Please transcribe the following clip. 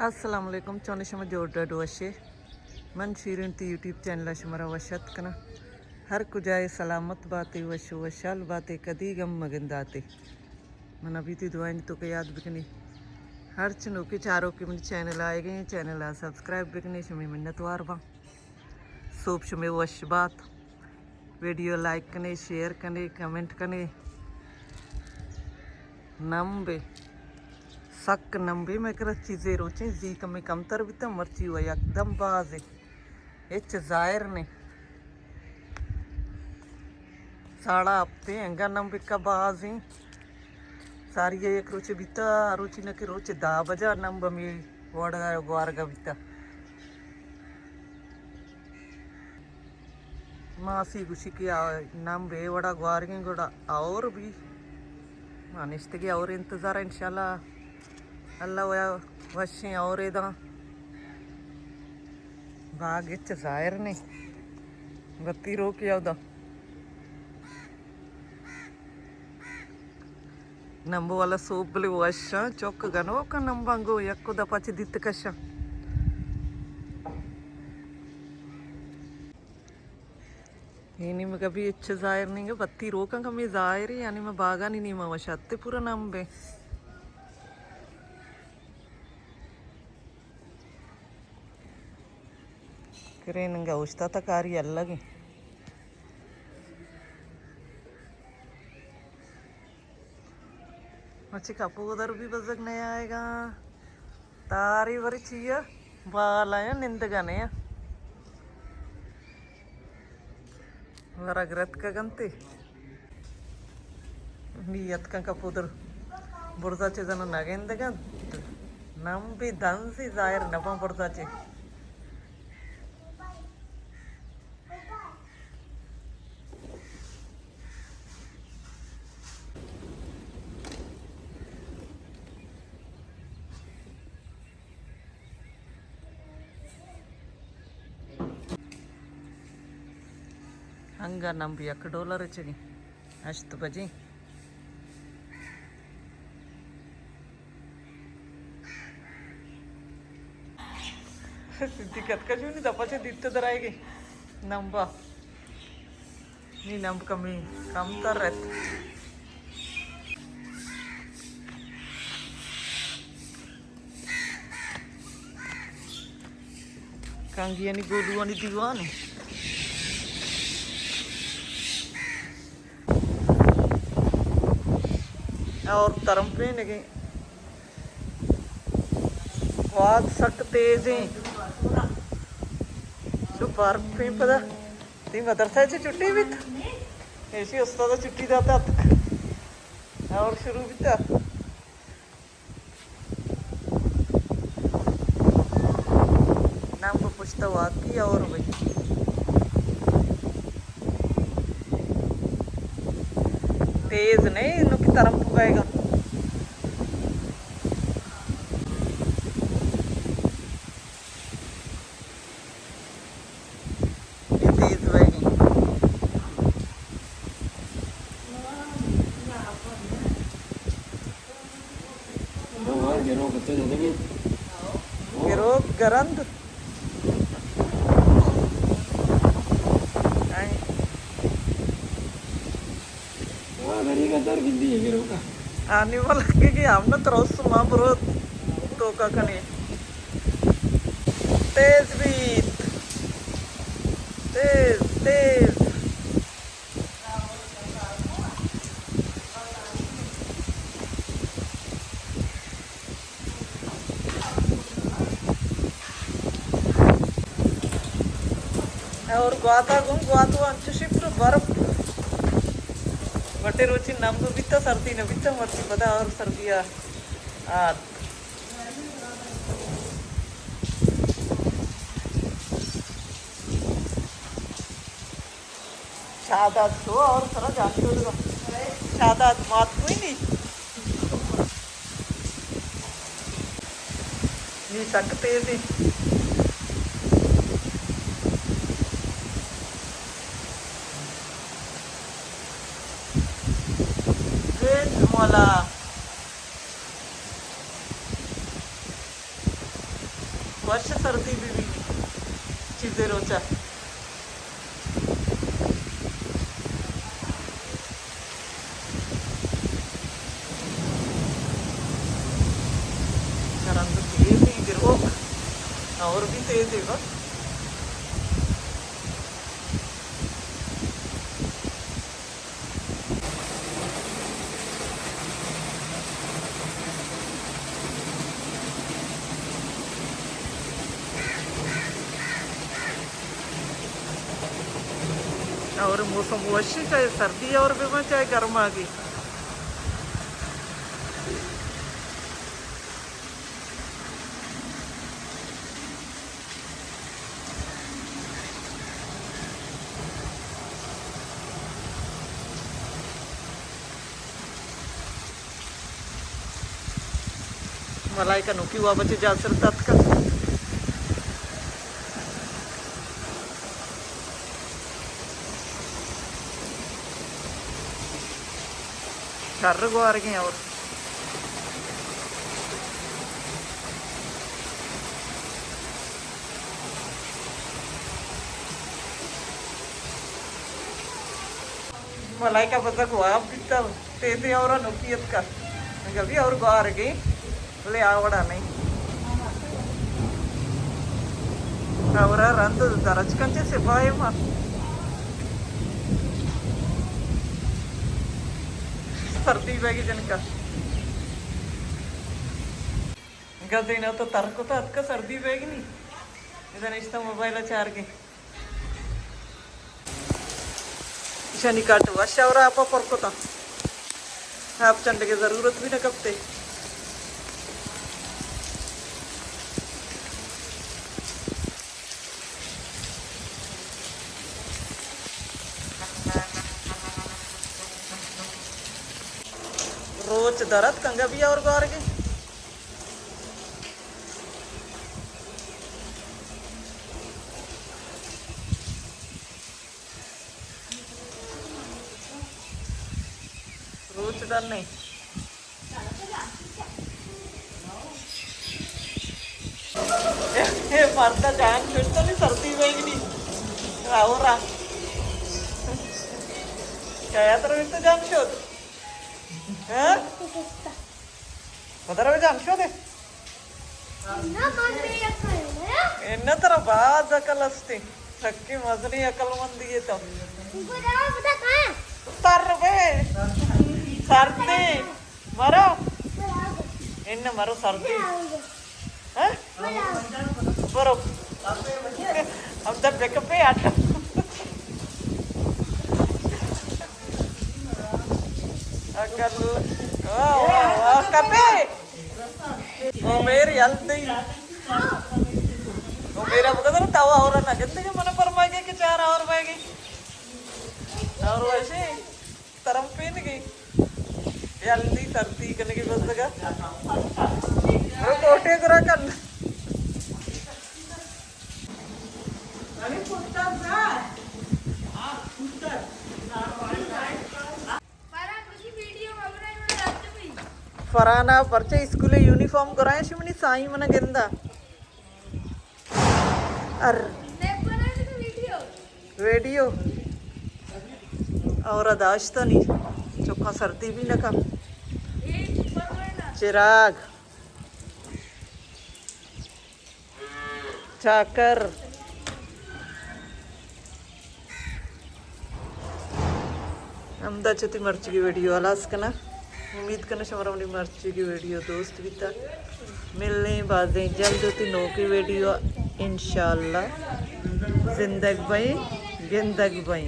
Assalamu alaikum. Choni shama jorda doashe. Man shirin ti YouTube channel shmara washat kana. हर कुजाए सलामत बातें वशो वशाल बातें कदी गम मगंदाते मन अभी ती दुआएं तो के याद बिकनी हर चनो के चारों के मन चैनल आए गए चैनल आ सब्सक्राइब बिकने शमे मिन्नत वार बा सोप शमे वश बात वीडियो लाइक कने शेयर कने कमेंट कने नंबे सक नंबे मैं कर चीज़ें रोचे जी कमे कमतर भी तो मर्ची हुआ एकदम बाजे एच जाहिर ने साड़ा हफ्ते हंगा नम बिका बाजी सारी एक रोचे बिता रोची न के रोचे दा बजा नम बमी वड़गा ग्वारगा बिता मासी गुशी के नम बे वड़ा ग्वारगे गोड़ा और भी मानिश्ते के और इंतज़ार इंशाल्लाह अल्लाह वया वशे और इदा बाग इच जाहिर ने बत्ती रो के आवदा नंबो वाला सोप बले वशा चौक गनो का नंबंगो यक्को दपाचे दित्त कशा मैं कभी अच्छे जाहिर नहीं है बत्ती रोका का मैं जाहिर ही यानी मैं बागा नहीं मैं वशाते पूरा नंबे करे नंगा उस्ता तक आ रही अलग है मच्छी का उधर भी बजक नहीं आएगा तारी बरी चाहिए बाल आया निंद गाने वरग्रत का गंते नियत का कपूदर बुर्जाचे जन नगेंद गं नम भी धन से जाहिर नबा बुर्जाचे हंगा नंबी अक डॉलर चगी अस्त बजी सिद्धि कतका जो नहीं दपाचे दित्ते दराएगी नंबा नहीं नंब कमी कम तर रहते कांगिया नहीं गोलुआ नहीं दीवाने और तरम पे लगे वाद सक तेज है जो बर्फ पे पता ती मदरसा से छुट्टी भी ऐसी उस्ताद छुट्टी जाता और शुरू भी था नाम को पूछता वाकई और भाई तेज नहीं इनकी तरफ पुगाएगा ये तेज बहेगी गिरो गरंद आने वाला कि हमने तरस मां बरो तो का कने तेज बीत तेज तेज और ग्वाता अंचु शिप्र बर्फ बटे रोची नम बिता सर्दी न बिता मर्ची पता और सर्दिया आद शादात तो और सारा जानते हो शादात बात कोई नहीं ये सकते थे मोला वर्ष सर्दी भी चीजें रोचा करंट तेज गिरो और भी तेज है और मौसम वैसे चाहे सर्दी और भी चाहे गर्म आ गई मलाई का नुकी हुआ बचे जा सरतात का कर गो आ रहे हैं और मलाई का बजा हुआ अब कितना तेजी और नुकियत का कभी और गो आ रही बोले आवड़ा नहीं और रंद दरज कंचे सिपाही मां सर्दी बैगी जनका गदीना तो तर्क तो अतका सर्दी बैगी नहीं इधर इस्ता मोबाइल चार के शनि काट वर्ष और आप परकोता आप चंड की जरूरत भी न कपते रोज दरद कंगा भी और गौर के रोज दर नहीं मरता जान फिर तो नहीं सर्दी में नहीं और क्या तरह जान शोध Madara jam show de. इन्ना तरह बात अकल अस्ती सक्की मजनी अकल मंदी ये तो तर बे सर्दी मरो इन्न मरो सर्दी हैं बरो हम तब बेकअप पे आटा अकल वाह वाह वाह कपे ओ मेरी हल्दी वो मेरा बता ना तवा और ना कितने के मन पर मांगे कि 4 और मांगे और वैसे तरम पीन गई जल्दी सर्दी करने की बस लगा वो कोटे करा कर अरे कुत्ता सा आ कुत्ता para कुछ वीडियो वगैरह में डालते भी फराना परचे स्कूल यूनिफॉर्म कराए शिमनी साई मना गेंदा अर वीडियो और दाश्ता नहीं चोखा सर्दी भी न कम चिराग चाकर अहमदा चती मर्ची की वीडियो अलास कना उम्मीद करना शमरमनी मर्ची की वीडियो दोस्त भी था मिलने बातें जल्द होती नो की वीडियो इंशाल्लाह जिंदगी भाई गिंदगी भाई